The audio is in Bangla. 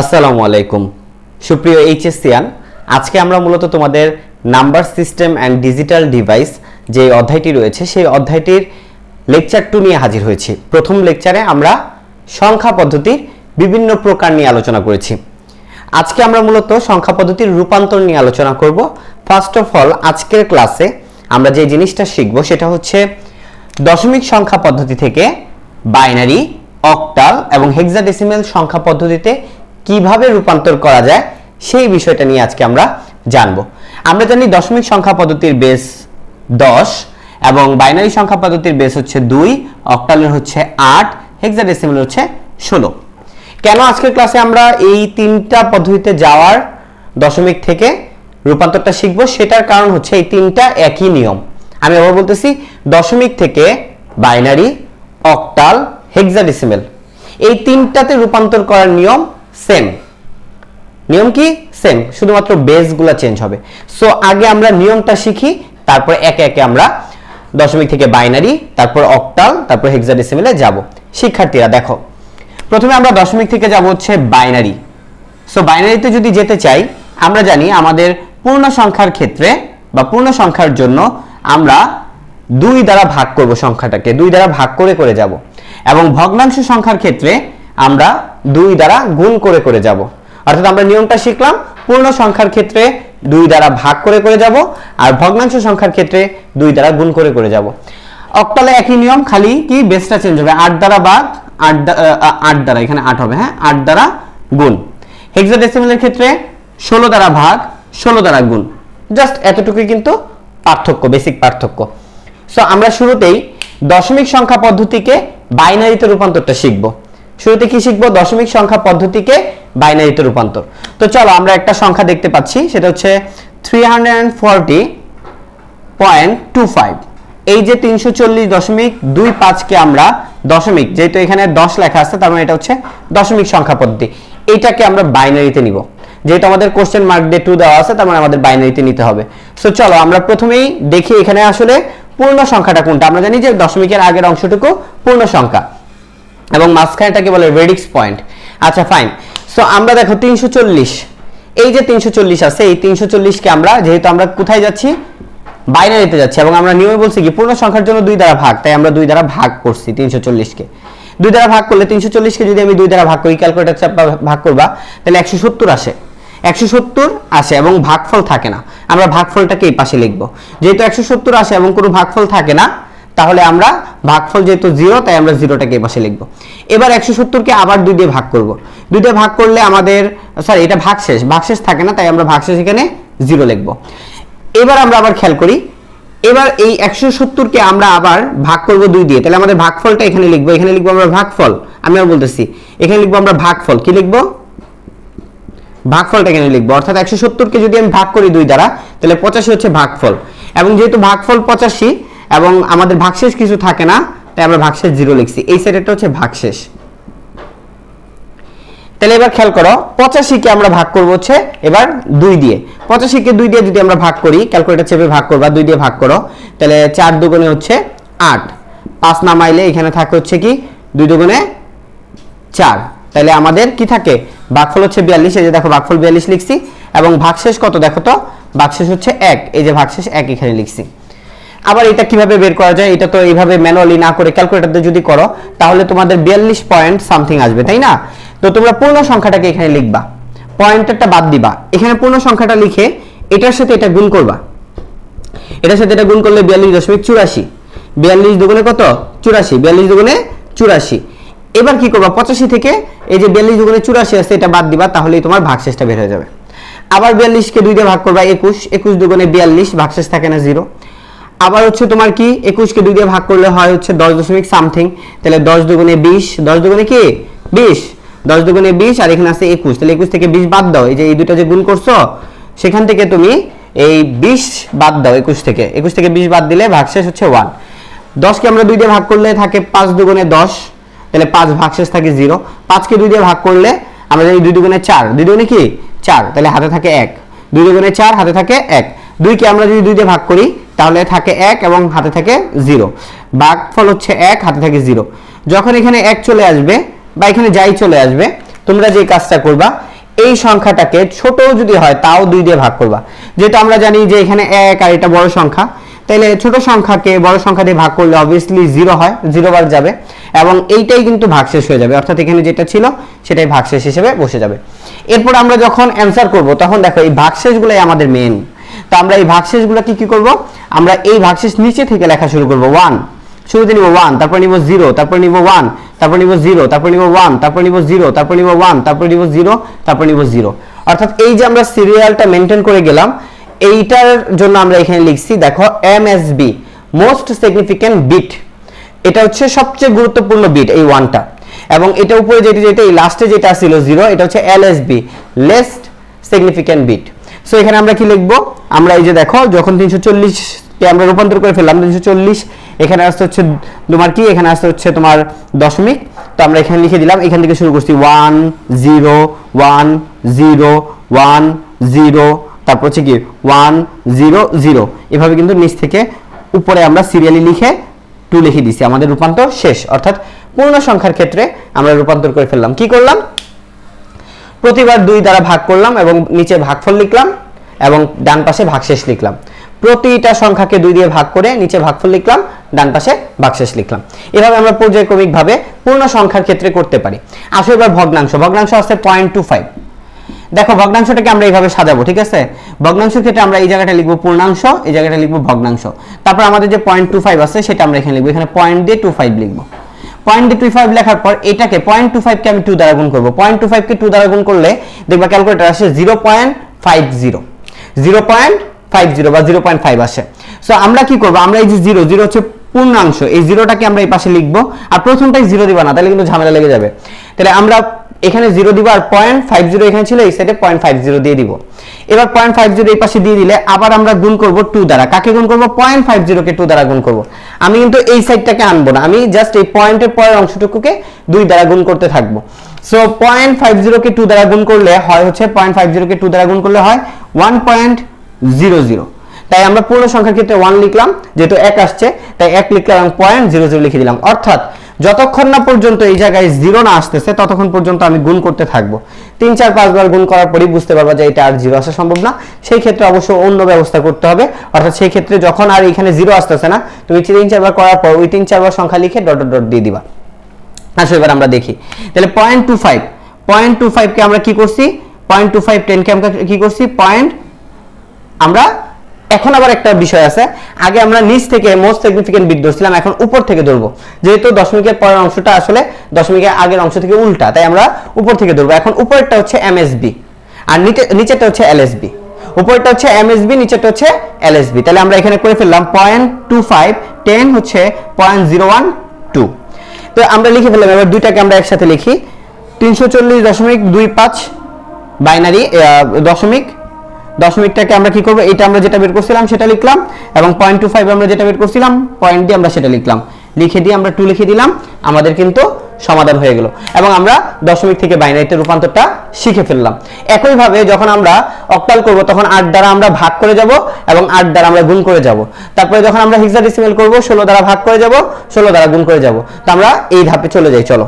আসসালামু আলাইকুম সুপ্রিয় এইচএসসিয়ান, আজকে আমরা মূলত তোমাদের number system and digital device যে অধ্যায়টি রয়েছে সেই অধ্যায়টির লেকচার 2 নিয়ে হাজির হয়েছি। প্রথম লেকচারে আমরা সংখ্যা পদ্ধতির বিভিন্ন প্রকার নিয়ে আলোচনা করেছি। আজকে আমরা মূলত সংখ্যা পদ্ধতির রূপান্তর নিয়ে আলোচনা করব। ফার্স্ট অফ অল আজকের ক্লাসে আমরা যে জিনিসটা শিখব সেটা হচ্ছে দশমিক সংখ্যা পদ্ধতি থেকে বাইনারি, অক্টাল এবং হেক্সাডেসিমাল সংখ্যা পদ্ধতিতে কিভাবে রূপান্তর করা যায় সেই বিষয়টা নিয়ে আজকে আমরা জানব। আমরা জানি দশমিক সংখ্যা পদ্ধতির বেস 10 এবং বাইনারি সংখ্যা পদ্ধতির বেস হচ্ছে 2, অক্টালের হচ্ছে 8, হেক্সাডেসিমাল হচ্ছে 16। কেন আজকের ক্লাসে আমরা এই তিনটা পদ্ধতিতে যাওয়ার দশমিক থেকে রূপান্তরটা শিখব সেটার কারণ হচ্ছে এই তিনটা একই নিয়ম। আমি আবার বলতেছি, দশমিক থেকে বাইনারি, অক্টাল, হেক্সাডেসিমাল এই তিনটাতে রূপান্তর করার নিয়ম সেম। নিয়ম কি সেম, শুধুমাত্র বেসগুলো চেঞ্জ হবে। সো আগে আমরা নিয়মটা শিখি, তারপর একে একে আমরা দশমিক থেকে বাইনারি, তারপর অক্টাল, তারপর হেক্সাডেসিমালে যাব। শিক্ষার্থীরা দেখো, প্রথমে আমরা দশমিক থেকে যাব হচ্ছে বাইনারি। সো বাইনারিতে যদি যেতে চাই, আমরা জানি আমাদের পূর্ণ সংখ্যার ক্ষেত্রে বা পূর্ণ সংখ্যার জন্য আমরা 2 দ্বারা ভাগ করব, সংখ্যাটাকে 2 দ্বারা ভাগ করে করে যাব, এবং ভগ্নাংশ সংখ্যার ক্ষেত্রে আমরা 2 দ্বারা গুণ করে করে যাব। অর্থাৎ আমরা নিয়মটা শিখলাম, পূর্ণ সংখ্যার ক্ষেত্রে 2 দ্বারা ভাগ করে করে যাব, আর ভগ্নাংশ সংখ্যার ক্ষেত্রে 2 দ্বারা গুণ করে করে যাব। অক্টালে একই নিয়ম, খালি কি বেসটা চেঞ্জ হবে, 8 দ্বারা ভাগ, 8 দ্বারা, এখানে 8 হবে, হ্যাঁ 8 দ্বারা গুণ। হেক্সাডেসিমালের ক্ষেত্রে 16 দ্বারা ভাগ, 16 দ্বারা গুণ। জাস্ট এতটুকুই কিন্তু পার্থক্য, বেসিক পার্থক্য। সো আমরা শুরুতেই দশমিক সংখ্যা পদ্ধতিকে বাইনারিতে রূপান্তরটা শিখব। শুরুতে কি শিখব? দশমিক সংখ্যা পদ্ধতিকে বাইনারিতে রূপান্তর। তো চলো আমরা একটা সংখ্যা দেখতে পাচ্ছি, সেটা হচ্ছে 340.25। এই যে 340.25 কে আমরা দশমিক, যেহেতু এখানে 10 লেখা আছে তার মানে এটা হচ্ছে দশমিক সংখ্যা পদ্ধতি, এইটাকে আমরা বাইনারিতে নিব। যেহেতু আমাদের কোশ্চেন মার্ক দিয়ে 2 দেওয়া আছে তার মানে আমাদের বাইনারিতে নিতে হবে। সো চলো আমরা প্রথমেই দেখি এখানে আসলে পূর্ণ সংখ্যাটা কোনটা। আমরা জানি যে দশমিকের আগের অংশটুকু পূর্ণ সংখ্যা এবং মাঝখানেটাকে বলে রেডিক্স পয়েন্ট। আচ্ছা ফাইন। সো আমরা দেখো 340, এই যে 340 আছে, এই 340 কে আমরা, যেহেতু আমরা কোথায় যাচ্ছি, বাইনারিতে যাচ্ছি, এবং আমরা নিয়মে বলছি কি পূর্ণ সংখ্যার জন্য 2 দ্বারা ভাগ, তাই আমরা 2 দ্বারা ভাগ করছি 340 কে। 2 দ্বারা ভাগ করলে 340 কে যদি আমি 2 দ্বারা ভাগ করি, ক্যালকুলেটর চাপা ভাগ করবা, তাহলে 170 আসে। 170 আসে এবং ভাগফল থাকে না, আমরা ভাগফলটাকে এই পাশে লিখব। যেহেতু 170 আসে এবং কোনো ভাগফল থাকে না, তাহলে আমরা ভাগফল যেহেতু 0, তাই আমরা 0টাকে এই পাশে লিখব। এবার 170 কে আবার 2 দিয়ে ভাগ করব। 2 দিয়ে ভাগ করলে আমাদের, সরি এটা ভাগশেষ, ভাগশেষ থাকে না, তাই আমরা ভাগশেষ এখানে 0 লিখব। এবার আমরা আবার খেয়াল করি, এবার এই 170 কে আমরা আবার ভাগ করব 2 দিয়ে, তাহলে আমাদের ভাগফলটা এখানে লিখব। এখানে লিখব আমরা ভাগফল, আমি আর বলতেছি এখানে লিখব আমরা ভাগফল। কি লিখব? ভাগফলটা এখানে লিখব। অর্থাৎ 170 কে যদি আমি ভাগ করি 2 দ্বারা, তাহলে 85 হচ্ছে ভাগফল, এবং যেহেতু ভাগফল 85 এবং আমাদের ভাগশেষ কিছু থাকে না, তাই আমরা ভাগশেষ 0 লিখছি। এই সাইডটা হচ্ছে ভাগশেষ। তাহলে এবার খেয়াল করো, 85 কে আমরা ভাগ করব হচ্ছে এবার 2 দিয়ে। 85 কে 2 দিয়ে যদি আমরা ভাগ করি, ক্যালকুলেটর চেপে ভাগ করবা, 2 দিয়ে ভাগ করো, তাহলে 4 দুগুণে হচ্ছে 8, 5 নামাইলে এখানে থাকে হচ্ছে কি 2 দুগুণে 4, তাহলে আমাদের কি থাকে, ভাগফল হচ্ছে 42। এই যে দেখো ভাগফল 42 লিখছি, এবং ভাগশেষ কত দেখো তো, ভাগশেষ হচ্ছে 1, এই যে ভাগশেষ 1 এখানে লিখছি। আবার এটা কিভাবে বের করা যায়, এটা তো এইভাবে ম্যানুয়ালি না করে ক্যালকুলেটর দিয়ে যদি করো, তাহলে তোমাদের 42 পয়েন্ট সামথিং আসবে, তাই না? তো তোমরা পূর্ণ সংখ্যাটাকে এখানে লিখবা, পয়েন্টারটা বাদ দিবা, এখানে পূর্ণ সংখ্যাটা লিখে এটার সাথে এটা গুণ করবা। এটার সাথে এটা গুণ করলে 42.84, 42 দুগুণে কত 84, 42 দুগুণে 84। এবার কি করবা, 85 থেকে এই যে 42 দুগুণে 84 আছে এটা বাদ দিবা, তাহলেই তোমার ভাগশেষটা বের হয়ে যাবে। আবার 42 কে 2 দিয়ে ভাগ করবা 21, 21 দুগুণে 42, ভাগশেষ থাকে না 0। আবার হচ্ছে তোমার কি 21 কে 2 দিয়ে ভাগ করলে হয় হচ্ছে 10 দশমিক সামথিং, তাহলে 10 দুগুণে 20, 10 দুগুণে কি 20, 10 দুগুণে 20, আর এখানে আছে 21, তাহলে 21 থেকে 20 বাদ দাও, এই যে এই দুটো যে গুণ করছো সেখান থেকে তুমি এই 20 বাদ দাও, 21 থেকে 20 বাদ দিলে ভাগশেষ হচ্ছে 1। 10 কে আমরা 2 দিয়ে ভাগ করলে থাকে 5 দুগুণে 10, তাহলে 5, ভাগশেষ থাকে 0। 5 কে 2 দিয়ে ভাগ করলে আমরা জানি 2 দুগুণে 4, 2 দুগুণে কি 4, তাহলে হাতে থাকে 1, 2 দুগুণে 4, হাতে থাকে 1। 2 কে আমরা যদি 2 দিয়ে ভাগ করি তাহলে থাকে 1 এবং হাতে থাকে 0, ভাগফল হচ্ছে 1, হাতে থাকে 0। যখন এখানে 1 চলে আসবে বা এখানে যাই চলে আসবে, তোমরা যে কাজটা করবা, এই সংখ্যাটাকে ছোট যদি হয় তাও 2 দিয়ে ভাগ করবা। যেহেতু আমরা জানি যে এখানে 1 আর এটা বড় সংখ্যা, তাহলে ছোট সংখ্যাকে বড় সংখ্যা দিয়ে ভাগ করলে অবভিয়াসলি 0 হয়, 0 বার যাবে এবং এইটাই কিন্তু ভাগশেষ হয়ে যাবে, অর্থাৎ এখানে যেটা ছিল সেটাই ভাগশেষ হিসেবে বসে যাবে। এরপর আমরা যখন অ্যানসার করব তখন দেখো এই ভাগশেষগুলোই আমাদের মেন। তো আমরা এই ভাগশেষগুলোকে কি করব, আমরা এই ভাগশেষ নিচে থেকে লেখা শুরু করব। 1 শুরুতে নিব 1, তারপর নিব 0, তারপর নিব 1, তারপর নিব 0, তারপর নিব 1, তারপর নিব 0, তারপর নিব 1, তারপর নিব 0, তারপর নিব 0। অর্থাৎ এই যে আমরা সিরিয়ালটা মেইনটেইন করে গেলাম, এইটার জন্য আমরা এখানে লিখছি দেখো এমএসবি, মোস্ট সিগনিফিক্যান্ট বিট। এটা হচ্ছে সবচেয়ে গুরুত্বপূর্ণ বিট এই 1টা, এবং এটা উপরে যেটা এই লাস্টে যেটা ছিল 0, এটা হচ্ছে LSB, least significant bit. So এখানে আমরা কি লিখবো, আমরা এই যে দেখো যখন 340 কে আমরা রূপান্তর করে ফেললাম 340, এখানে আসছে হচ্ছে তোমার কি, এখানে আসছে হচ্ছে তোমার দশমিক। তো আমরা এখানে লিখে দিলাম, এখান থেকে শুরু করছি 1 0 1 0 1 0, তারপর হচ্ছে কি 1 0 0, এভাবে কিন্তু নিচ থেকে উপরে আমরা সিরিয়ালি লিখে 2 লিখে দিছি, আমাদের রূপান্তর শেষ। অর্থাৎ পূর্ণ সংখ্যার ক্ষেত্রে আমরা রূপান্তর করে ফেললাম। কি করলাম, প্রতিবার 2 দ্বারা ভাগ করলাম এবং নিচে ভাগফল লিখলাম এবং ডান পাশে ভাগশেষ লিখলাম। প্রতিটা সংখ্যাকে 2 দিয়ে ভাগ করে নিচে ভাগফল লিখলাম, ডান পাশে ভাগশেষ লিখলাম। এভাবে আমরা পর্যায়ক্রমিকভাবে পূর্ণ সংখ্যার ক্ষেত্রে করতে পারি। আসো এবার ভগ্নাংশ। ভগ্নাংশ আছে 0.25। দেখো ভগ্নাংশটাকে আমরা এইভাবে সাজাবো, ঠিক আছে। ভগ্নাংশের ক্ষেত্রে আমরা এই জায়গাটা লিখবো পূর্ণাংশ, এই জায়গাটা লিখবো ভগ্নাংশ। তারপর আমাদের যে 0.25 আছে সেটা আমরা এখানে লিখবো, এখানে পয়েন্ট দিয়ে 25 লিখবো। পয়েন্ট দিয়ে 25 লেখার পর এটাকে 0.25 কে আমি 2 দ্বারা গুণ করব। 0.25 কে 2 দ্বারা গুণ করলে দেখবা ক্যালকুলেটর আসে 0.50, 0.50 বা 0.5 আসে। সো আমরা কি করব, আমরা এই যে 0 হচ্ছে পূর্ণাংশ, এই 0টাকে আমরা এই পাশে লিখবো, আর প্রথমটাই 0 দিবা না, তাহলে কিন্তু ঝামেলা লেগে যাবে। তাহলে আমরা এখানে 0 দিব আর 0.50 এখানে ছিল, এই সাইডে 0.50 দিয়ে দিব। এবার 0.50 এই পাশে দিয়ে দিলে আবার আমরা গুণ করব 2 দ্বারা। কাকে গুণ করব, 0.50 কে 2 দ্বারা গুণ করব। আমি কিন্তু এই সাইডটাকে আনবো না, আমি জাস্ট এই পয়েন্টের পরের অংশটুকুকে 2 দ্বারা গুণ করতে থাকবো। সো 0.50 কে 2 দ্বারা গুণ করলে হয় হচ্ছে 0.50 কে 2 দ্বারা গুণ করলে হয় 1.00। তাই আমরা পূর্ণ সংখ্যার ক্ষেত্রে 1 লিখলাম, যেহেতু 1 আসছে তাই 1 লিখলাম এবং 0.00 লিখে দিলাম। অর্থাৎ যতক্ষণ না পর্যন্ত এই জায়গায় 0 না আসতেছে ততক্ষণ পর্যন্ত আমি গুণ করতে থাকবো। 3 4 5 বার গুণ করার পরেই বুঝতে পারবা যে এটা আর 0 আসা সম্ভব না। সেই ক্ষেত্রে অবশ্য অন্য ব্যবস্থা করতে হবে। অর্থাৎ সেই ক্ষেত্রে যখন আর এখানে 0 আসতেছে না, তুমি 3 4 বার করার পর ওই 3 4 বার সংখ্যা লিখে ডট ডট দিয়ে দিবা। আসলে এবার আমরা দেখি, তাহলে 0.25 কে আমরা কি করছি, 0.25 10 কে আমরা কি করছি, আমরা এখন আবার একটা বিষয় আছে, আগে আমরা নিচ থেকে মোস্ট সিগনিফিক্যান্ট বিট ধরছিলাম, এখন উপর থেকে ধরবো। যেহেতু দশমিকের পরের অংশটা আসলে দশমিকের আগের অংশ থেকে উল্টা, তাই আমরা উপর থেকে ধরবো। এখন উপরেরটা হচ্ছে এমএসবি আর নিচেরটা হচ্ছে এলএসবি। উপরেরটা হচ্ছে এমএসবি, নিচেরটা হচ্ছে এলএসবি। তাহলে আমরা এখানে করে ফেললাম 0.25 10 হচ্ছে 0.012। তো আমরা লিখে ফেললাম। এবার দুইটাকে আমরা একসাথে লিখি, 340.25 বাইনারি দশমিকটাকে আমরা কি করব, এটা আমরা যেটা বের করছিলাম সেটা লিখলাম এবং 0.25 আমরা যেটা বের করছিলাম পয়েন্ট দিয়ে আমরা সেটা লিখলাম, লিখে দিয়ে আমরা 2 লিখে দিলাম। আমাদের কিন্তু সমাধান হয়ে গেল এবং আমরা দশমিক থেকে বাইনারিতে রূপান্তরটা শিখে ফেললাম। একই ভাবে যখন আমরা অক্টাল করব তখন 8 দ্বারা আমরা ভাগ করে যাব এবং 8 দ্বারা আমরা গুণ করে যাব। তারপরে যখন আমরা হেক্সাডেসিমাল করব 16 দ্বারা ভাগ করে যাব, 16 দ্বারা গুণ করে যাব। তো আমরা এই ধাপে চলে যাই, চলো।